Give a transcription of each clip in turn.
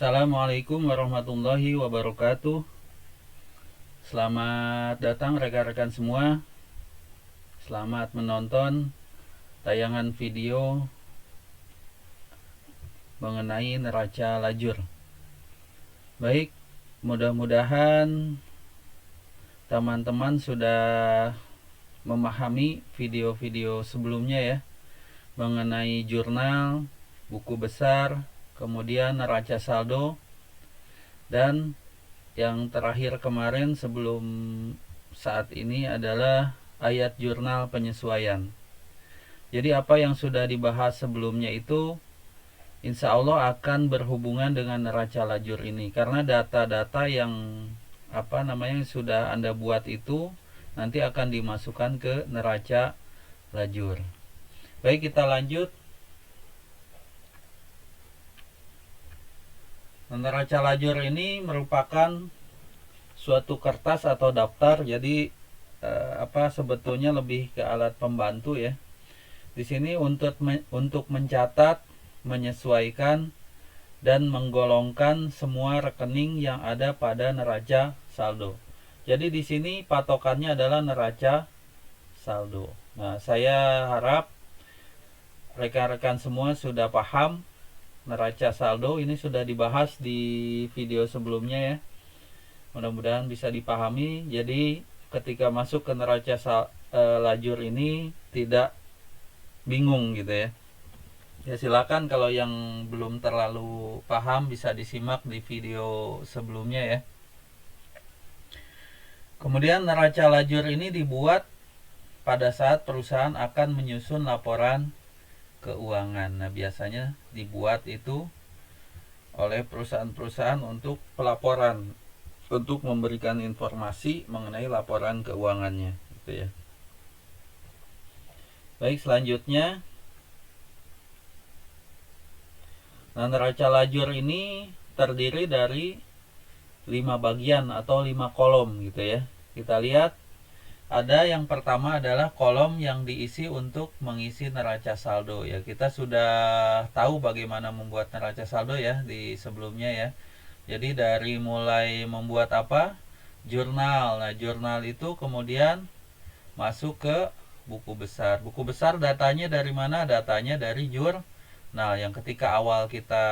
Assalamualaikum warahmatullahi wabarakatuh. Selamat datang rekan-rekan semua. Selamat menonton tayangan video mengenai neraca lajur. Baik, mudah-mudahan teman-teman sudah memahami video-video sebelumnya ya, mengenai jurnal, buku besar, kemudian neraca saldo, dan yang terakhir kemarin sebelum saat ini adalah ayat jurnal penyesuaian. Jadi apa yang sudah dibahas sebelumnya itu insya Allah akan berhubungan dengan neraca lajur ini, karena data-data yang sudah Anda buat itu nanti akan dimasukkan ke neraca lajur. Baik, kita lanjut. Neraca lajur ini merupakan suatu kertas atau daftar, jadi sebetulnya lebih ke alat pembantu ya. Di sini untuk mencatat, menyesuaikan, dan menggolongkan semua rekening yang ada pada neraca saldo. Jadi di sini patokannya adalah neraca saldo. Nah, saya harap rekan-rekan semua sudah paham neraca saldo. Ini sudah dibahas di video sebelumnya ya. Mudah-mudahan bisa dipahami. Jadi ketika masuk ke neraca lajur ini tidak bingung gitu ya. Ya silakan, kalau yang belum terlalu paham bisa disimak di video sebelumnya ya. Kemudian neraca lajur ini dibuat pada saat perusahaan akan menyusun laporan keuangan. Nah, biasanya dibuat itu oleh perusahaan-perusahaan untuk pelaporan, untuk memberikan informasi mengenai laporan keuangannya gitu ya. Baik, selanjutnya, nah, neraca lajur ini terdiri dari 5 bagian atau 5 kolom gitu ya. Kita lihat, ada yang pertama adalah kolom yang diisi untuk mengisi neraca saldo ya. Kita sudah tahu bagaimana membuat neraca saldo ya di sebelumnya ya. Jadi dari mulai membuat jurnal. Nah, jurnal itu kemudian masuk ke buku besar. Buku besar datanya dari mana? Datanya dari jurnal yang ketika awal kita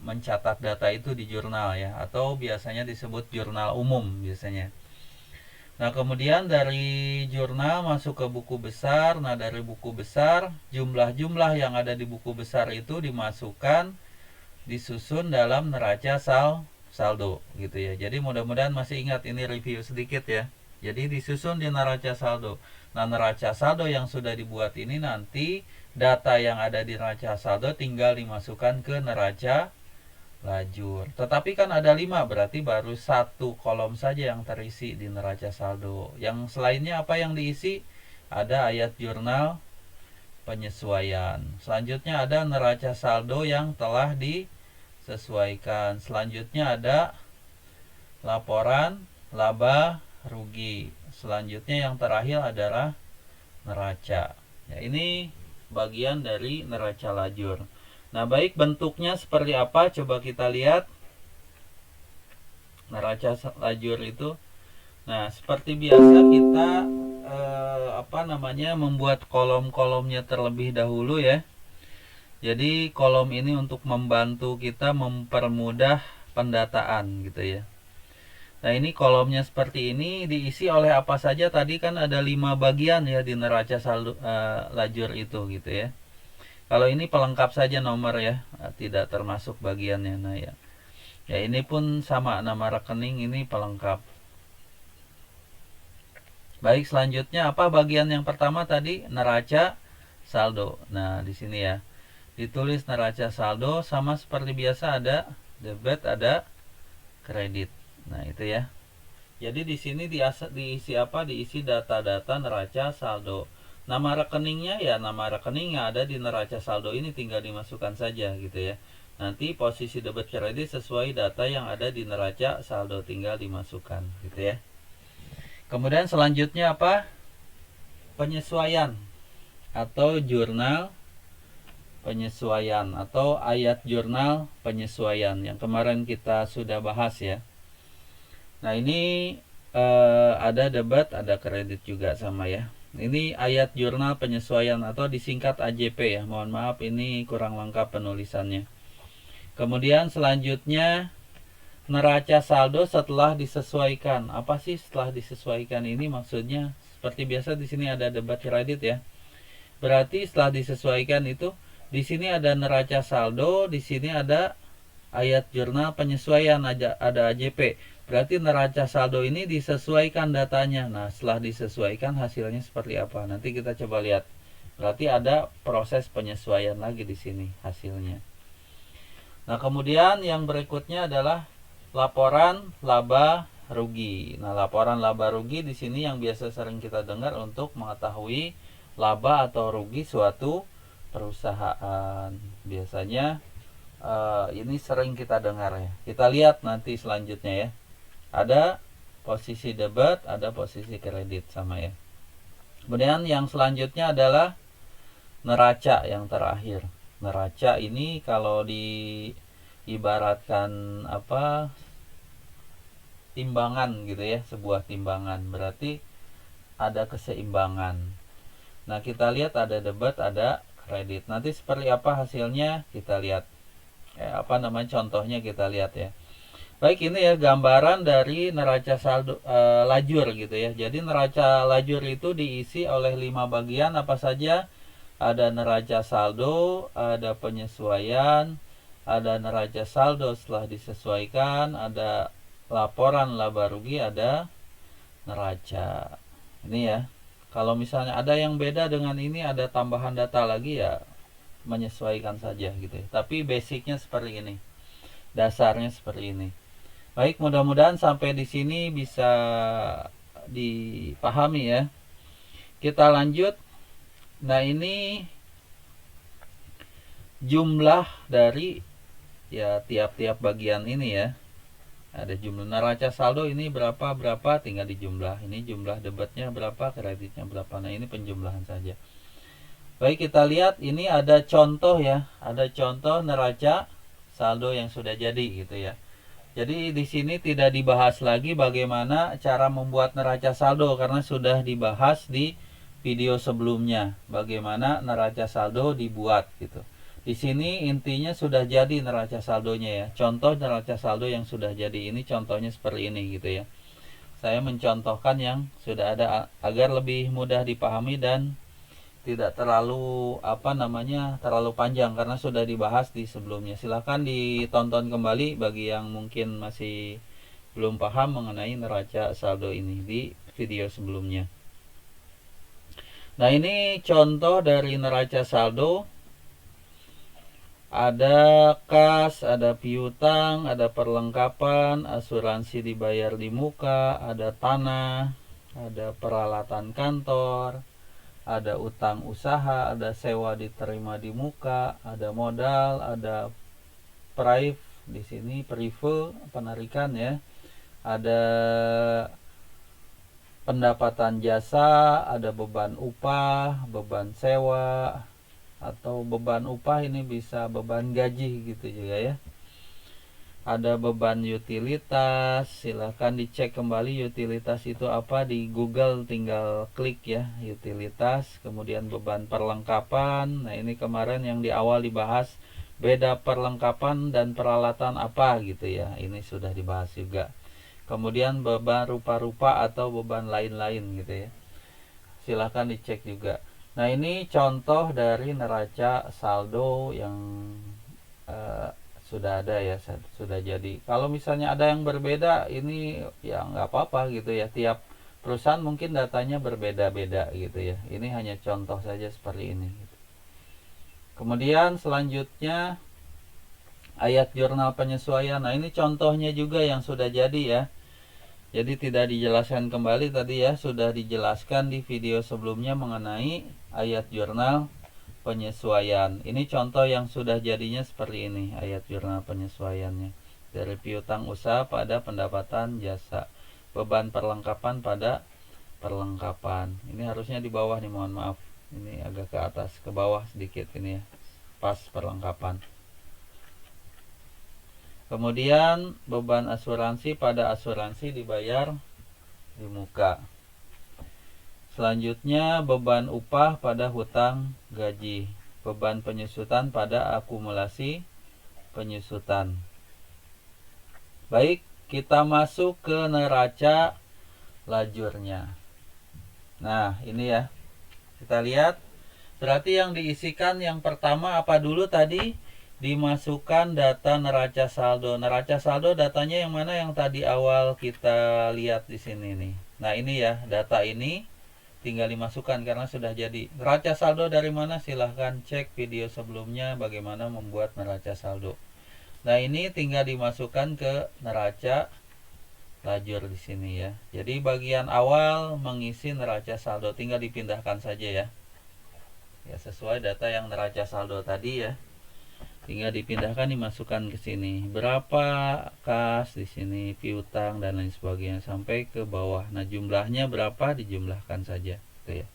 mencatat data itu di jurnal ya, atau biasanya disebut jurnal umum biasanya. Nah, kemudian dari jurnal masuk ke buku besar. Nah, dari buku besar, jumlah-jumlah yang ada di buku besar itu dimasukkan, disusun dalam neraca saldo gitu ya. Jadi mudah-mudahan masih ingat, ini review sedikit ya. Jadi disusun di neraca saldo. Nah, neraca saldo yang sudah dibuat ini nanti data yang ada di neraca saldo tinggal dimasukkan ke neraca lajur. Tetapi kan ada 5, berarti baru 1 kolom saja yang terisi di neraca saldo. Yang selainnya apa yang diisi? Ada ayat jurnal penyesuaian. Selanjutnya ada neraca saldo yang telah disesuaikan. Selanjutnya ada laporan laba rugi. Selanjutnya yang terakhir adalah neraca. Ya, ini bagian dari neraca lajur. Nah, baik, bentuknya seperti apa? Coba kita lihat neraca lajur itu. Nah, seperti biasa kita membuat kolom-kolomnya terlebih dahulu ya. Jadi kolom ini untuk membantu kita mempermudah pendataan gitu ya. Nah, ini kolomnya seperti ini, diisi oleh apa saja? Tadi kan ada 5 bagian ya di neraca saldo lajur itu gitu ya. Kalau ini pelengkap saja nomor ya, tidak termasuk bagiannya. Nah ya, ya ini pun sama, nama rekening ini pelengkap. Baik, selanjutnya apa bagian yang pertama tadi? Neraca saldo. Nah, di sini ya ditulis neraca saldo, sama seperti biasa ada debit, ada kredit. Nah, itu ya. Jadi di sini diisi apa? Diisi data-data neraca saldo. Nama rekeningnya ya nama rekening yang ada di neraca saldo ini tinggal dimasukkan saja gitu ya. Nanti posisi debit kredit sesuai data yang ada di neraca saldo tinggal dimasukkan gitu ya. Kemudian selanjutnya apa? Penyesuaian atau jurnal penyesuaian atau ayat jurnal penyesuaian yang kemarin kita sudah bahas ya. Nah ini ada debat, ada kredit juga sama ya. Ini ayat jurnal penyesuaian atau disingkat AJP ya. Mohon maaf ini kurang lengkap penulisannya. Kemudian selanjutnya neraca saldo setelah disesuaikan. Apa sih setelah disesuaikan ini maksudnya? Seperti biasa di sini ada debat kredit ya. Berarti setelah disesuaikan itu di sini ada neraca saldo, di sini ada ayat jurnal penyesuaian, ada AJP. Berarti neraca saldo ini disesuaikan datanya. Nah, setelah disesuaikan hasilnya seperti apa? Nanti kita coba lihat. Berarti ada proses penyesuaian lagi di sini hasilnya. Nah, kemudian yang berikutnya adalah laporan laba rugi. Nah, laporan laba rugi di sini yang biasa sering kita dengar untuk mengetahui laba atau rugi suatu perusahaan. Biasanya ini sering kita dengar ya. Kita lihat nanti selanjutnya ya. Ada posisi debit, ada posisi kredit sama ya. Kemudian yang selanjutnya adalah neraca yang terakhir. Neraca ini kalau diibaratkan apa? Timbangan gitu ya, sebuah timbangan. Berarti ada keseimbangan. Nah, kita lihat ada debit, ada kredit. Nanti seperti apa hasilnya kita lihat. Contohnya kita lihat ya. Baik, ini ya gambaran dari neraca saldo lajur gitu ya. Jadi neraca lajur itu diisi oleh 5 bagian apa saja? Ada neraca saldo, ada penyesuaian, ada neraca saldo setelah disesuaikan, ada laporan laba rugi, ada neraca. Ini ya. Kalau misalnya ada yang beda dengan ini, ada tambahan data lagi ya menyesuaikan saja gitu ya. Tapi basicnya seperti ini. Dasarnya seperti ini. Baik, mudah-mudahan sampai di sini bisa dipahami ya. Kita lanjut. Nah, ini jumlah dari ya tiap-tiap bagian ini ya. Ada jumlah neraca saldo ini berapa tinggal dijumlah. Ini jumlah debitnya berapa, kreditnya berapa. Nah, ini penjumlahan saja. Baik, kita lihat ini ada contoh ya. Ada contoh neraca saldo yang sudah jadi gitu ya. Jadi di sini tidak dibahas lagi bagaimana cara membuat neraca saldo karena sudah dibahas di video sebelumnya bagaimana neraca saldo dibuat gitu. Di sini intinya sudah jadi neraca saldonya ya. Contoh neraca saldo yang sudah jadi ini contohnya seperti ini gitu ya. Saya mencontohkan yang sudah ada agar lebih mudah dipahami dan tidak terlalu terlalu panjang karena sudah dibahas di sebelumnya. Silahkan ditonton kembali bagi yang mungkin masih belum paham mengenai neraca saldo ini di video sebelumnya. Nah, ini contoh dari neraca saldo. Ada kas, ada piutang, ada perlengkapan, asuransi dibayar di muka, ada tanah, ada peralatan kantor, ada utang usaha, ada sewa diterima di muka, ada modal, ada prive di sini penarikan ya. Ada pendapatan jasa, ada beban upah, beban sewa atau beban upah ini bisa beban gaji gitu juga ya. Ada beban utilitas, silahkan dicek kembali utilitas itu apa di Google, tinggal klik ya utilitas. Kemudian beban perlengkapan, nah ini kemarin yang di awal dibahas beda perlengkapan dan peralatan apa gitu ya, ini sudah dibahas juga. Kemudian beban rupa-rupa atau beban lain-lain gitu ya, silahkan dicek juga. Nah, ini contoh dari neraca saldo yang sudah ada ya, sudah jadi. Kalau misalnya ada yang berbeda ini ya nggak apa-apa gitu ya, tiap perusahaan mungkin datanya berbeda-beda gitu ya. Ini hanya contoh saja seperti ini gitu. Kemudian selanjutnya ayat jurnal penyesuaian. Nah, ini contohnya juga yang sudah jadi ya. Jadi tidak dijelaskan kembali, tadi ya sudah dijelaskan di video sebelumnya mengenai ayat jurnal penyesuaian. Ini contoh yang sudah jadinya seperti ini ayat jurnal penyesuaiannya. Dari piutang usaha pada pendapatan jasa, beban perlengkapan pada perlengkapan. Ini harusnya di bawah nih, mohon maaf. Ini agak ke atas, ke bawah sedikit ini ya. pas perlengkapan. Kemudian beban asuransi pada asuransi dibayar di muka. Selanjutnya beban upah pada hutang gaji, beban penyusutan pada akumulasi penyusutan. Baik, kita masuk ke neraca lajurnya. Nah, ini ya. Kita lihat. Berarti yang diisikan yang pertama apa dulu tadi? Dimasukkan data neraca saldo. Neraca saldo datanya yang mana yang tadi awal kita lihat di sini nih. Nah, ini ya, data ini tinggal dimasukkan karena sudah jadi. Neraca saldo dari mana? Silahkan cek video sebelumnya bagaimana membuat neraca saldo. Nah, ini tinggal dimasukkan ke neraca lajur di sini ya. Jadi bagian awal mengisi neraca saldo tinggal dipindahkan saja ya. Ya, sesuai data yang neraca saldo tadi ya. Tinggal dipindahkan, dimasukkan ke sini. Berapa kas di sini, piutang dan lain sebagainya sampai ke bawah. Nah, jumlahnya berapa dijumlahkan saja, gitu ya.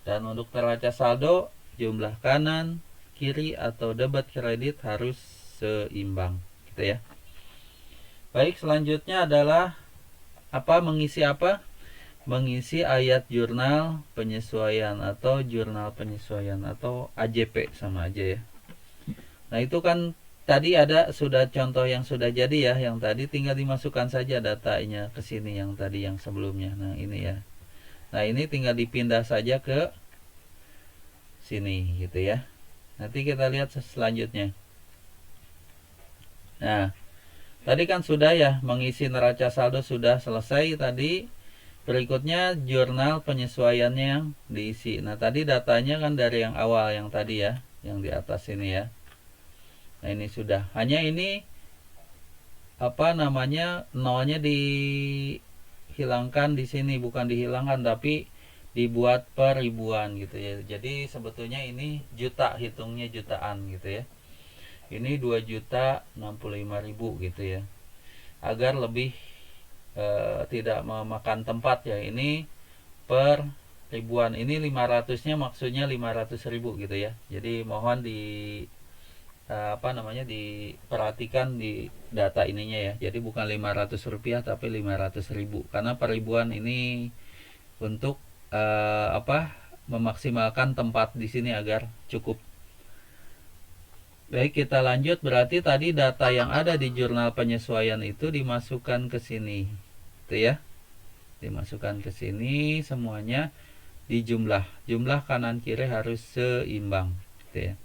Dan untuk neraca saldo, jumlah kanan, kiri atau debit kredit harus seimbang, gitu ya. Baik, selanjutnya adalah mengisi apa? Mengisi ayat jurnal penyesuaian atau jurnal penyesuaian atau AJP sama aja ya. Nah, itu kan tadi ada sudah contoh yang sudah jadi ya, yang tadi tinggal dimasukkan saja datanya ke sini yang tadi yang sebelumnya. Nah, ini ya. Nah, ini tinggal dipindah saja ke sini gitu ya. Nanti kita lihat selanjutnya. Nah, tadi kan sudah ya mengisi neraca saldo sudah selesai tadi. Berikutnya jurnal penyesuaiannya yang diisi. Nah, tadi datanya kan dari yang awal yang tadi ya, yang di atas ini ya. Nah, ini sudah. Hanya ini nolnya dihilangkan di sini, bukan dihilangkan tapi dibuat per ribuan gitu ya. Jadi sebetulnya ini juta, hitungnya jutaan gitu ya. Ini 2.065.000 gitu ya. Agar lebih tidak memakan tempat ya. Ini per ribuan. Ini 500-nya maksudnya 500.000 gitu ya. Jadi mohon diperhatikan di data ininya ya. Jadi bukan 500 rupiah tapi 500.000 karena per ribuan ini untuk memaksimalkan tempat di sini agar cukup. Baik, kita lanjut. Berarti tadi data yang ada di jurnal penyesuaian itu dimasukkan ke sini. Itu ya. Dimasukkan ke sini semuanya dijumlah. Jumlah kanan kiri harus seimbang, gitu ya.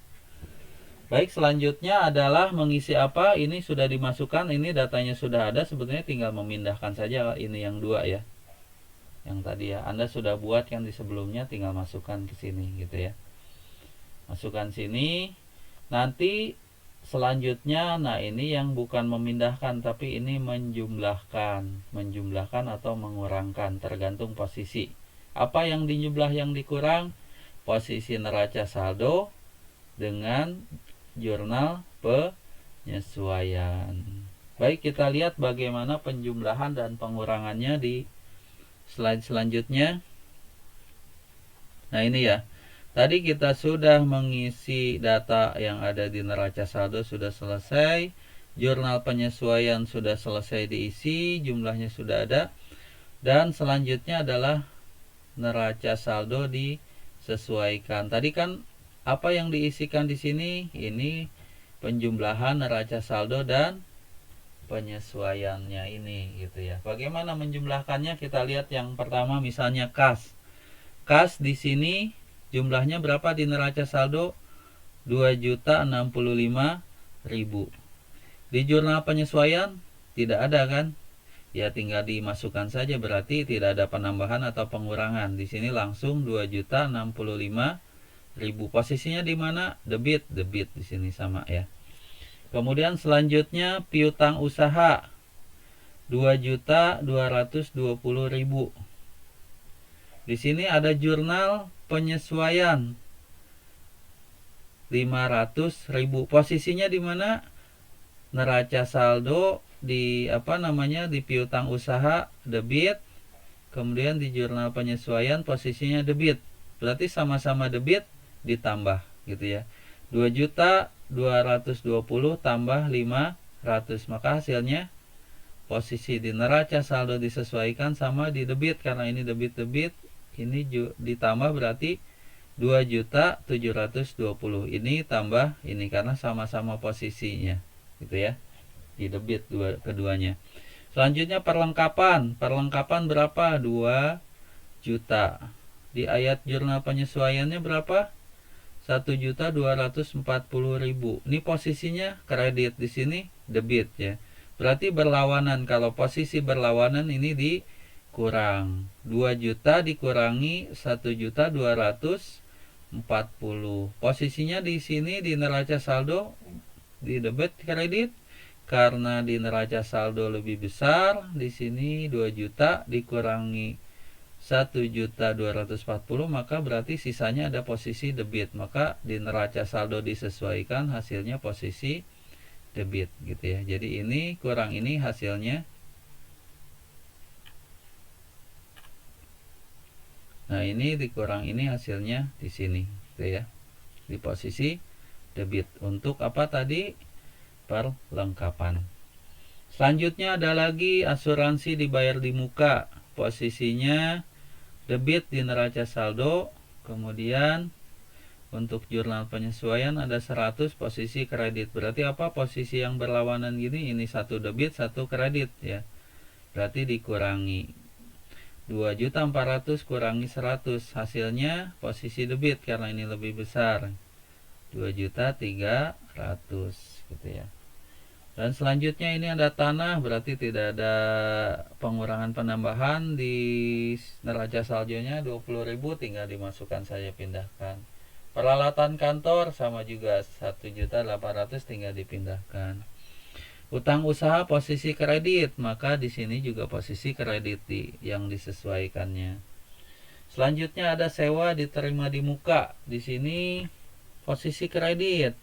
Baik, selanjutnya adalah mengisi apa? Ini sudah dimasukkan, ini datanya sudah ada, sebetulnya tinggal memindahkan saja ini yang dua ya. Yang tadi ya, Anda sudah buat kan di sebelumnya, tinggal masukkan ke sini gitu ya. Masukkan sini. Nanti selanjutnya, nah ini yang bukan memindahkan tapi ini menjumlahkan atau mengurangkan tergantung posisi. Apa yang dijumlah, yang dikurang? Posisi neraca saldo dengan jurnal penyesuaian. Baik, kita lihat bagaimana penjumlahan dan pengurangannya di slide selanjutnya. Nah, ini ya. Tadi kita sudah mengisi data yang ada di neraca saldo sudah selesai. Jurnal penyesuaian sudah selesai diisi, jumlahnya sudah ada. Dan selanjutnya adalah neraca saldo disesuaikan. Tadi kan apa yang diisikan di sini? Ini penjumlahan neraca saldo dan penyesuaiannya ini gitu ya. Bagaimana menjumlahkannya? Kita lihat yang pertama misalnya kas. Kas di sini jumlahnya berapa di neraca saldo? 2.065.000. Di jurnal penyesuaian tidak ada kan? Ya tinggal dimasukkan saja, berarti tidak ada penambahan atau pengurangan. Di sini langsung 2.065.000. Posisinya di mana? Debit di sini sama ya. Kemudian selanjutnya piutang usaha 2.220.000. Di sini ada jurnal penyesuaian 500.000. Posisinya di mana? Neraca saldo di di piutang usaha debit, kemudian di jurnal penyesuaian posisinya debit. Berarti sama-sama debit ditambah gitu ya. 2.220.000 tambah 500, maka hasilnya posisi di neraca saldo disesuaikan sama di debit, karena ini debit, ini ditambah berarti 2.720.000 ini tambah ini karena sama-sama posisinya gitu ya, di debit keduanya. Selanjutnya perlengkapan berapa? 2 juta. Di ayat jurnal penyesuaiannya berapa? 1.240.000. Ini posisinya kredit, di sini debit ya. Berarti berlawanan. Kalau posisi berlawanan ini dikurang. 2 juta dikurangi 1.240. Posisinya di sini di neraca saldo di debit kredit. Karena di neraca saldo lebih besar, di sini 2 juta dikurangi 1.240, maka berarti sisanya ada posisi debit. Maka di neraca saldo disesuaikan, hasilnya posisi debit gitu ya. Jadi ini kurang ini hasilnya. Nah, ini dikurang ini hasilnya di sini gitu ya. Di posisi debit. Untuk apa tadi? Perlengkapan. Selanjutnya ada lagi asuransi dibayar di muka. Posisinya debit di neraca saldo. Kemudian untuk jurnal penyesuaian ada 100 posisi kredit. Berarti apa? Posisi yang berlawanan gini, ini satu debit, satu kredit ya. Berarti dikurangi 2.400.000 kurangi 100, hasilnya posisi debit karena ini lebih besar. 2.300.000 gitu ya. Dan selanjutnya ini ada tanah, berarti tidak ada pengurangan penambahan di neraca saldonya 20.000, tinggal dimasukkan saja, pindahkan. Peralatan kantor sama juga 1.800.000, tinggal dipindahkan. Utang usaha posisi kredit, maka di sini juga posisi kredit yang disesuaikannya. Selanjutnya ada sewa diterima di muka, di sini posisi kredit.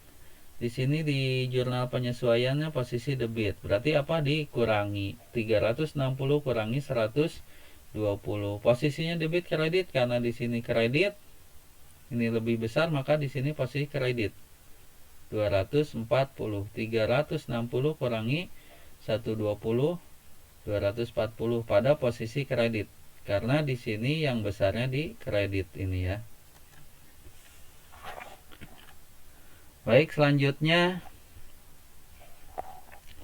Di sini di jurnal penyesuaiannya posisi debit. Berarti apa? Dikurangi 360 kurangi 120. Posisinya debit kredit karena di sini kredit ini lebih besar, maka di sini posisi kredit. 240. 360 kurangi 120, 240 pada posisi kredit. Karena di sini yang besarnya di kredit ini ya. Baik, selanjutnya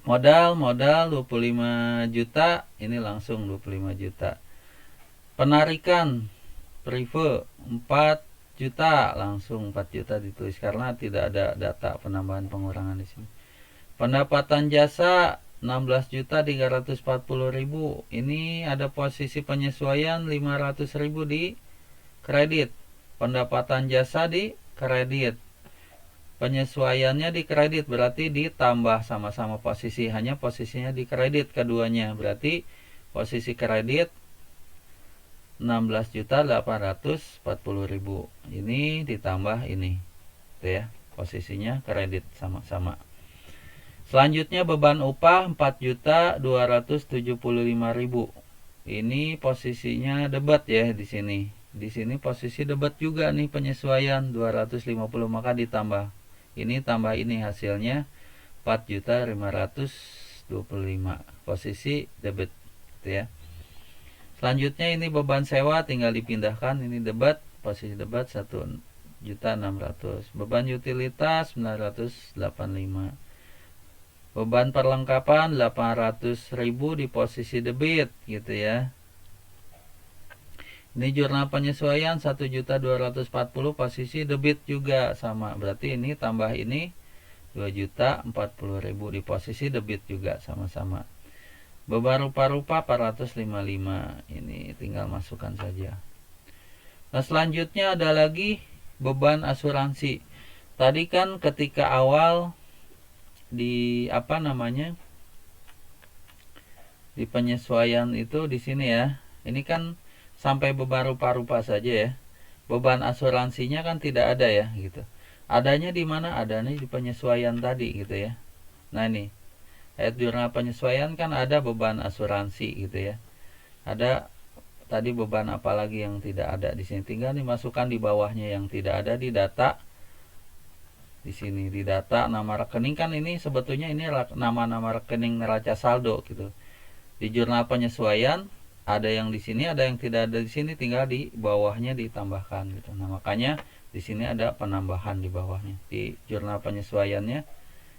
modal 25 juta, ini langsung 25 juta. Penarikan prive 4 juta, langsung 4 juta ditulis karena tidak ada data penambahan pengurangan di sini. Pendapatan jasa 16.340.000, ini ada posisi penyesuaian 500.000 di kredit. Pendapatan jasa di kredit. Penyesuaiannya di kredit, berarti ditambah sama-sama posisi, hanya posisinya di kredit keduanya. Berarti posisi kredit 16.840.000. Ini ditambah ini. Itu ya, posisinya kredit sama-sama. Selanjutnya beban upah 4.275.000. Ini posisinya debat ya di sini. Di sini posisi debat juga nih, penyesuaian 250, maka ditambah. Ini tambah ini, hasilnya 4.525, posisi debit gitu ya. Selanjutnya ini beban sewa tinggal dipindahkan, ini debat, posisi debat 1.600.000. Beban utilitas 985. Beban perlengkapan 800.000 di posisi debit gitu ya. Ini jurnal penyesuaian 1.240, posisi debit juga sama. Berarti ini tambah ini 2.040.000 di posisi debit juga sama-sama. Beban rupa-rupa 455. Ini tinggal masukkan saja. Nah, selanjutnya ada lagi beban asuransi. Tadi kan ketika awal di di penyesuaian itu di sini ya. Ini kan sampai beban rupa-rupa saja ya. Beban asuransinya kan tidak ada ya gitu. Adanya di mana? Adanya di penyesuaian tadi gitu ya. Nah, ini ayat jurnal penyesuaian kan ada beban asuransi gitu ya. Ada tadi beban apa lagi yang tidak ada di sini, tinggal dimasukkan di bawahnya yang tidak ada di data Di sini di data nama rekening kan ini sebetulnya ini nama-nama rekening neraca saldo gitu. Di jurnal penyesuaian ada yang di sini, ada yang tidak ada di sini, tinggal di bawahnya ditambahkan gitu. Nah, makanya di sini ada penambahan di bawahnya. Di jurnal penyesuaiannya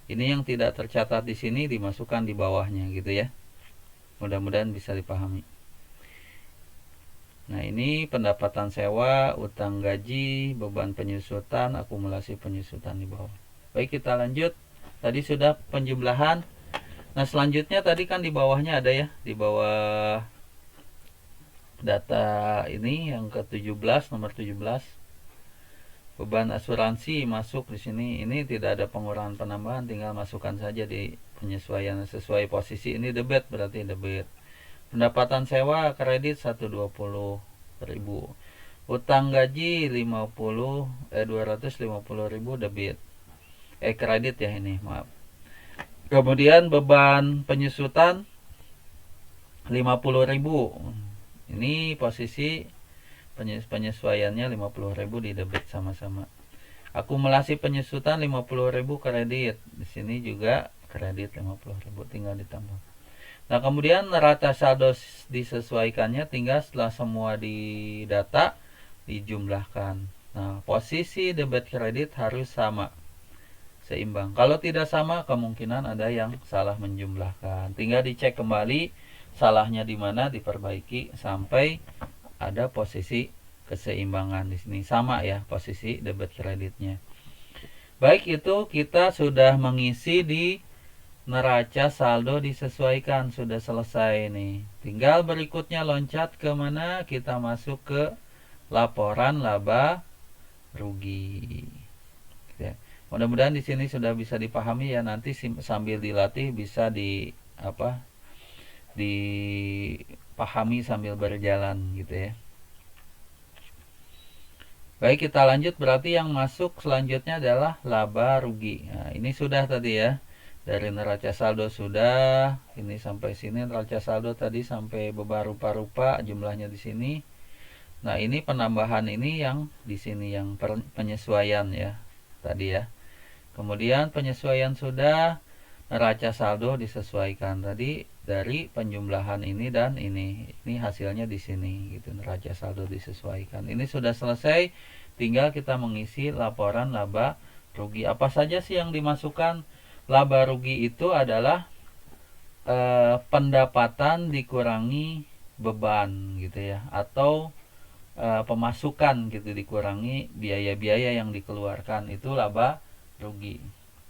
ini yang tidak tercatat di sini dimasukkan di bawahnya gitu ya. Mudah-mudahan bisa dipahami. Nah, ini pendapatan sewa, utang gaji, beban penyusutan, akumulasi penyusutan di bawah. Baik, kita lanjut. Tadi sudah penjumlahan. Nah, selanjutnya tadi kan di bawahnya ada ya, di bawah data ini yang ke-17, nomor 17. Beban asuransi masuk di sini. Ini tidak ada pengurangan penambahan, tinggal masukkan saja di penyesuaian sesuai posisi. Ini debit, berarti debit. Pendapatan sewa kredit 120.000. Utang gaji 250.000 debit. Kredit ya ini, maaf. Kemudian beban penyusutan 50.000. Ini posisi penyesuaiannya 50.000 di debit sama-sama. Akumulasi penyusutan 50.000 kredit. Di sini juga kredit 50.000, tinggal ditambah. Nah, kemudian neraca saldo disesuaikannya tinggal setelah semua didata dijumlahkan. Nah, posisi debit kredit harus sama, seimbang. Kalau tidak sama, kemungkinan ada yang salah menjumlahkan. Tinggal dicek kembali salahnya di mana, diperbaiki sampai ada posisi keseimbangan di sini sama ya posisi debit kreditnya. Baik, itu kita sudah mengisi di neraca saldo disesuaikan, sudah selesai nih. Tinggal berikutnya loncat ke mana? Kita masuk ke laporan laba rugi. Ya. Mudah-mudahan di sini sudah bisa dipahami ya, nanti sambil dilatih bisa dipahami sambil berjalan gitu ya. Baik, kita lanjut. Berarti yang masuk selanjutnya adalah laba rugi. Nah, ini sudah tadi ya. Dari neraca saldo sudah, ini sampai sini neraca saldo tadi sampai beberapa rupa-rupa jumlahnya di sini. Nah, ini penambahan ini yang di sini yang penyesuaian ya tadi ya. Kemudian penyesuaian sudah, neraca saldo disesuaikan tadi dari penjumlahan ini dan ini hasilnya di sini gitu, neraca saldo disesuaikan. Ini sudah selesai, tinggal kita mengisi laporan laba rugi. Apa saja sih yang dimasukkan? Laba rugi itu adalah pendapatan dikurangi beban gitu ya, atau pemasukan gitu dikurangi biaya-biaya yang dikeluarkan, itu laba rugi.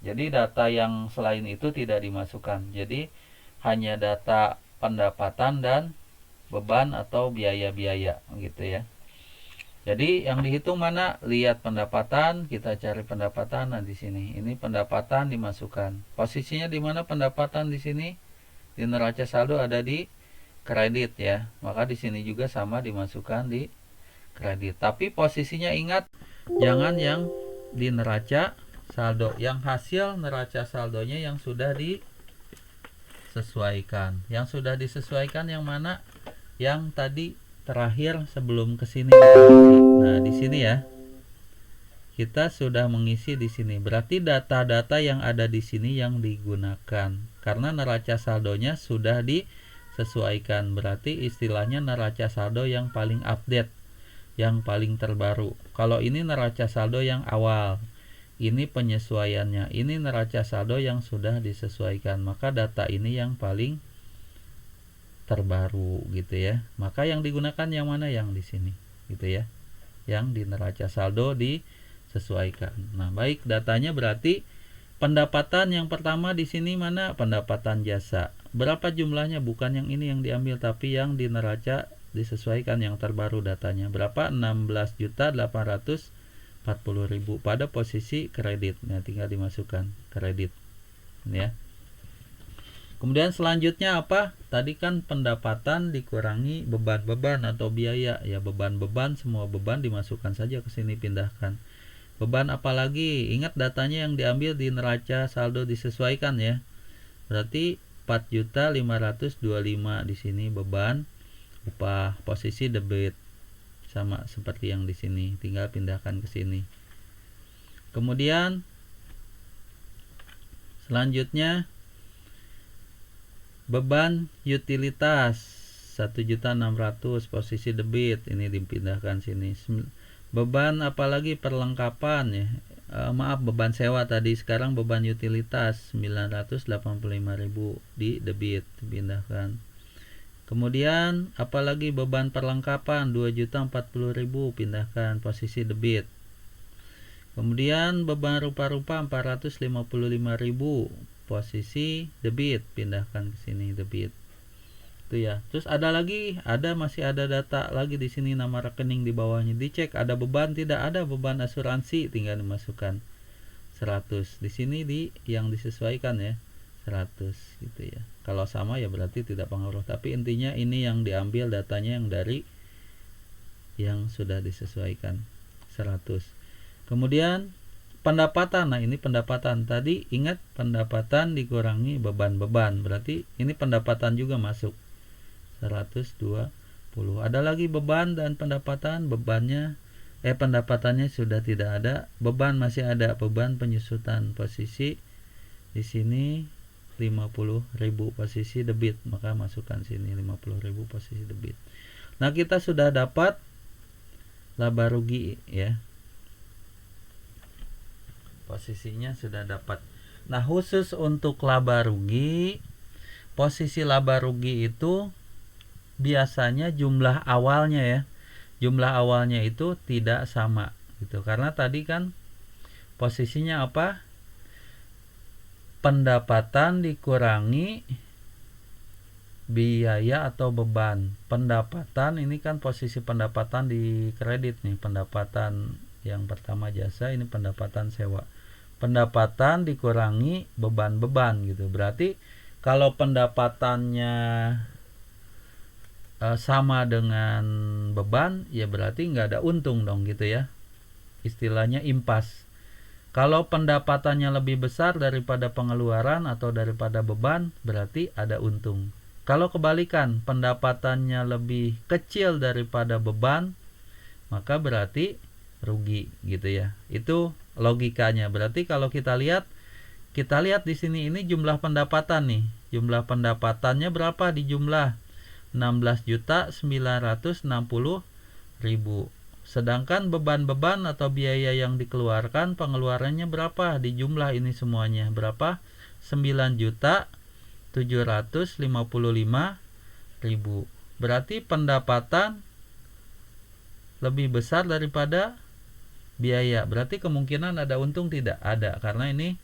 Jadi data yang selain itu tidak dimasukkan. Jadi hanya data pendapatan dan beban atau biaya-biaya gitu ya. Jadi yang dihitung mana? Lihat pendapatan, kita cari pendapatan. Nah, di sini ini pendapatan dimasukkan. Posisinya di mana pendapatan di sini? Di neraca saldo ada di kredit ya. Maka di sini juga sama dimasukkan di kredit. Tapi posisinya ingat, jangan yang di neraca saldo, yang hasil neraca saldonya yang sudah disesuaikan. Yang sudah disesuaikan yang mana? Yang tadi terakhir sebelum ke sini. Nah, di sini ya. Kita sudah mengisi di sini. Berarti data-data yang ada di sini yang digunakan. Karena neraca saldonya sudah disesuaikan. Berarti istilahnya neraca saldo yang paling update, yang paling terbaru. Kalau ini neraca saldo yang awal, ini penyesuaiannya. Ini neraca saldo yang sudah disesuaikan. Maka data ini yang paling terbaru gitu ya. Maka yang digunakan yang mana? Yang di sini gitu ya. Yang di neraca saldo disesuaikan. Nah, baik, datanya berarti pendapatan yang pertama di sini mana? Pendapatan jasa. Berapa jumlahnya? Bukan yang ini yang diambil, tapi yang di neraca disesuaikan yang terbaru datanya. Berapa? 16.840.000 pada posisi kredit. Nah, tinggal dimasukkan kredit ya. Kemudian selanjutnya apa? Tadi kan pendapatan dikurangi beban-beban atau biaya. Ya, beban-beban, semua beban dimasukkan saja ke sini, pindahkan. Beban apalagi? Ingat datanya yang diambil di neraca saldo disesuaikan ya. Berarti 4.525 di sini beban upah, posisi debit. Sama seperti yang di sini, tinggal pindahkan ke sini. Kemudian Selanjutnya beban utilitas 1.600.000 posisi debit, ini dipindahkan sini. Beban apalagi perlengkapan ya. Beban sewa tadi, sekarang beban utilitas 985.000 di debit, dipindahkan. Kemudian apalagi beban perlengkapan 2.040.000, pindahkan posisi debit. Kemudian beban rupa-rupa 455.000, posisi debit, pindahkan ke sini debit. Itu ya. Terus masih ada data lagi di sini, nama rekening di bawahnya. Dicek ada beban, tidak ada beban asuransi, tinggal dimasukkan 100. Di sini yang disesuaikan ya 100 gitu ya. Kalau sama ya berarti tidak pengaruh, tapi intinya ini yang diambil datanya yang dari yang sudah disesuaikan 100. Kemudian pendapatan. Nah, ini pendapatan. Tadi ingat pendapatan dikurangi beban-beban. Berarti ini pendapatan juga masuk 120. Ada lagi beban dan pendapatan. Pendapatannya sudah tidak ada. Beban masih ada. Beban penyusutan. Posisi di sini 50.000 posisi debit. Maka masukkan sini 50.000 posisi debit. Nah, kita sudah dapat laba rugi ya. Posisinya sudah dapat. Nah, khusus untuk laba rugi, posisi laba rugi itu biasanya jumlah awalnya ya. Jumlah awalnya itu tidak sama gitu. Karena tadi kan posisinya apa? Pendapatan dikurangi biaya atau beban. Pendapatan ini kan posisi pendapatan di kredit nih, pendapatan yang pertama jasa, ini pendapatan sewa. Pendapatan dikurangi beban-beban gitu. Berarti kalau pendapatannya sama dengan beban, ya berarti nggak ada untung dong gitu ya. Istilahnya impas. Kalau pendapatannya lebih besar daripada pengeluaran atau daripada beban, berarti ada untung. Kalau kebalikan, pendapatannya lebih kecil daripada beban, maka berarti rugi gitu ya. Itu logikanya. Berarti kalau kita lihat di sini, ini jumlah pendapatan nih. Jumlah pendapatannya berapa di jumlah? 16.960.000. Sedangkan beban-beban atau biaya yang dikeluarkan, pengeluarannya berapa di jumlah ini semuanya? Berapa? 9.755.000. Berarti pendapatan lebih besar daripada biaya. Berarti kemungkinan ada untung tidak? Ada, karena ini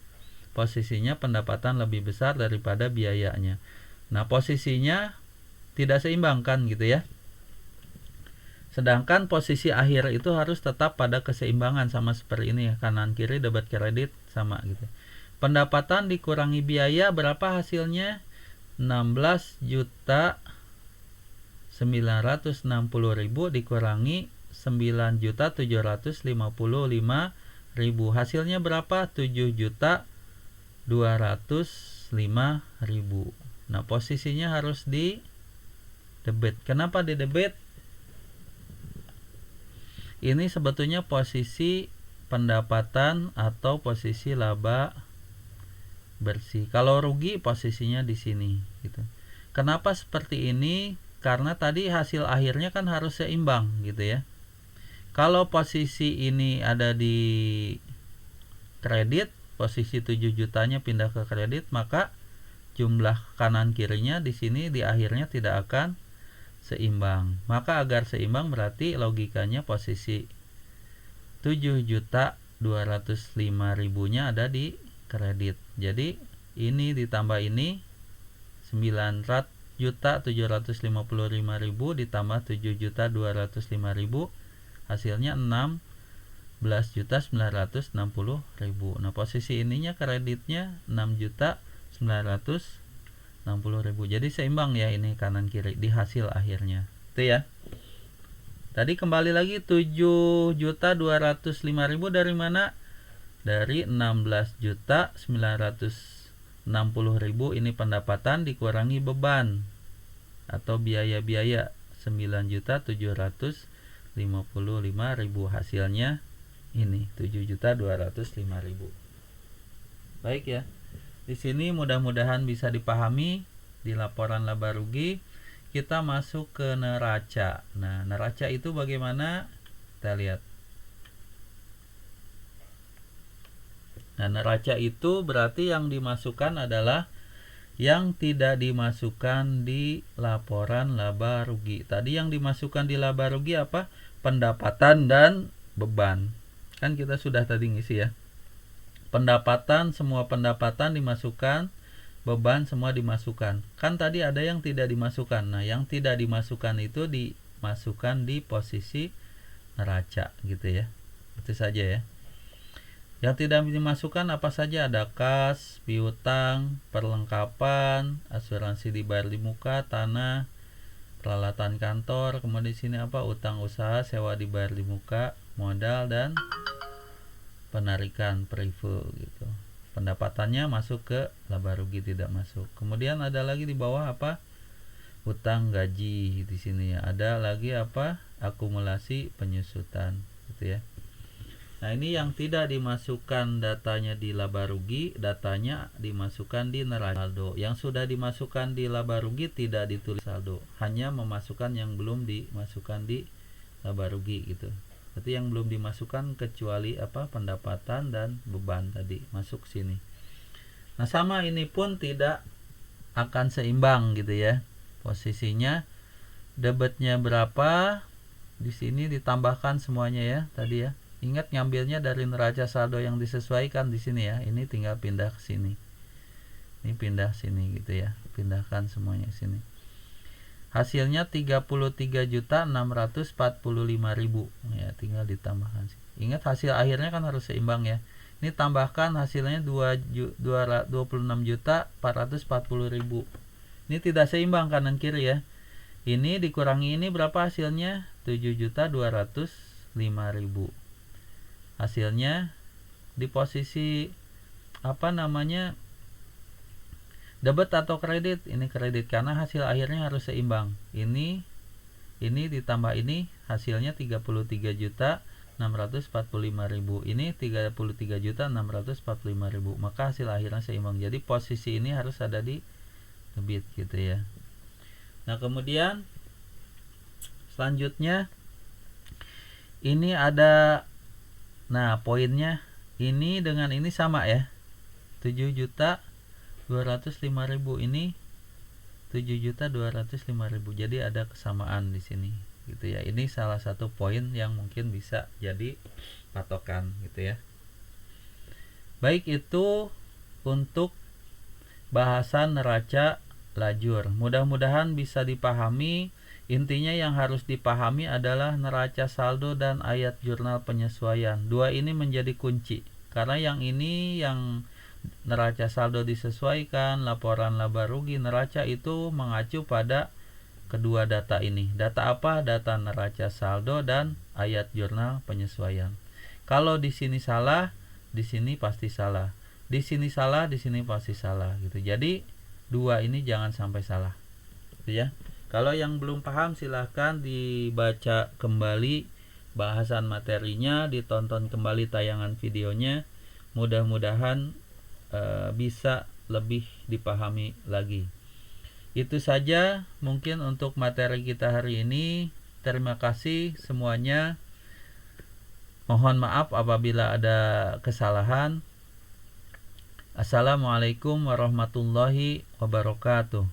posisinya pendapatan lebih besar daripada biayanya. Nah, posisinya tidak seimbang kan gitu ya. Sedangkan posisi akhir itu harus tetap pada keseimbangan, sama seperti ini ya, kanan kiri debit kredit sama gitu. Pendapatan dikurangi biaya berapa hasilnya? 16.960.000 dikurangi 9.755.000. Hasilnya berapa? 7.205.000. Nah, posisinya harus di debit. Kenapa di debit? Ini sebetulnya posisi pendapatan atau posisi laba bersih. Kalau rugi posisinya di sini gitu. Kenapa seperti ini? Karena tadi hasil akhirnya kan harus seimbang gitu ya. Kalau posisi ini ada di kredit, posisi 7 jutanya pindah ke kredit, maka jumlah kanan kirinya di sini di akhirnya tidak akan seimbang. Maka agar seimbang berarti logikanya posisi 7.205.000-nya ada di kredit. Jadi ini ditambah ini 9.755.000 ditambah 7.205.000, hasilnya 16.960.000. Nah, posisi ininya kreditnya 6.960.000. Jadi seimbang ya ini kanan kiri di hasil akhirnya. Itu ya. Tadi kembali lagi 7.205.000 dari mana? Dari 16.960.000 ini pendapatan dikurangi beban atau biaya-biaya 9.755.000, hasilnya ini 7.205.000. Baik ya. Di sini mudah-mudahan bisa dipahami di laporan laba rugi. Kita masuk ke neraca. Nah, neraca itu bagaimana? Kita lihat. Nah, neraca itu berarti yang dimasukkan adalah yang tidak dimasukkan di laporan laba rugi. Tadi yang dimasukkan di laba rugi apa? Pendapatan dan beban. Kan kita sudah tadi ngisi ya. Pendapatan, semua pendapatan dimasukkan, beban semua dimasukkan. Kan tadi ada yang tidak dimasukkan. Nah, yang tidak dimasukkan itu dimasukkan di posisi neraca gitu ya. Itu saja ya. Yang tidak dimasukkan apa saja? Ada kas, piutang, perlengkapan, asuransi dibayar di muka, tanah, peralatan kantor, kemudian di sini apa? Utang usaha, sewa dibayar di muka, modal dan penarikan preview gitu. Pendapatannya masuk ke laba rugi, tidak masuk. Kemudian ada lagi di bawah apa? Utang gaji di sini ya. Ada lagi apa? Akumulasi penyusutan gitu ya. Nah, ini yang tidak dimasukkan datanya di laba rugi, datanya dimasukkan di neraca saldo. Yang sudah dimasukkan di laba rugi tidak ditulis saldo, hanya memasukkan yang belum dimasukkan di laba rugi gitu. Berarti yang belum dimasukkan kecuali apa? Pendapatan dan beban tadi masuk sini. Nah, sama ini pun tidak akan seimbang gitu ya. Posisinya debitnya berapa? Di sini ditambahkan semuanya ya tadi ya. Ingat ngambilnya dari neraca saldo yang disesuaikan di sini ya. Ini tinggal pindah ke sini. Ini pindah sini gitu ya. Pindahkan semuanya sini. Hasilnya 33.645.000 ya, tinggal ditambahkan. Ingat hasil akhirnya kan harus seimbang ya. Ini tambahkan hasilnya 26.440.000. Ini tidak seimbang kanan kiri ya. Ini dikurangi ini berapa hasilnya? 7.205.000. Hasilnya di posisi apa namanya? Debit atau kredit? Ini kredit karena hasil akhirnya harus seimbang. Ini ditambah ini hasilnya 33.645.000. Ini 33.645.000. Maka hasil akhirnya seimbang. Jadi posisi ini harus ada di debit gitu ya. Nah, kemudian selanjutnya ini ada, nah poinnya ini dengan ini sama ya. 7.205.000 ini 7.205.000. Jadi ada kesamaan di sini gitu ya. Ini salah satu poin yang mungkin bisa jadi patokan gitu ya. Baik, itu untuk bahasan neraca lajur. Mudah-mudahan bisa dipahami. Intinya yang harus dipahami adalah neraca saldo dan ayat jurnal penyesuaian. Dua ini menjadi kunci. Karena yang ini yang neraca saldo disesuaikan, laporan laba rugi, neraca itu mengacu pada kedua data ini. Data apa? Data neraca saldo dan ayat jurnal penyesuaian. Kalau di sini salah, di sini pasti salah. Di sini salah, di sini pasti salah gitu. Jadi dua ini jangan sampai salah. Gitu ya. Kalau yang belum paham silahkan dibaca kembali bahasan materinya, ditonton kembali tayangan videonya. Mudah-mudahan bisa lebih dipahami lagi. Itu saja mungkin untuk materi kita hari ini. Terima kasih semuanya. Mohon maaf apabila ada kesalahan. Assalamualaikum warahmatullahi wabarakatuh.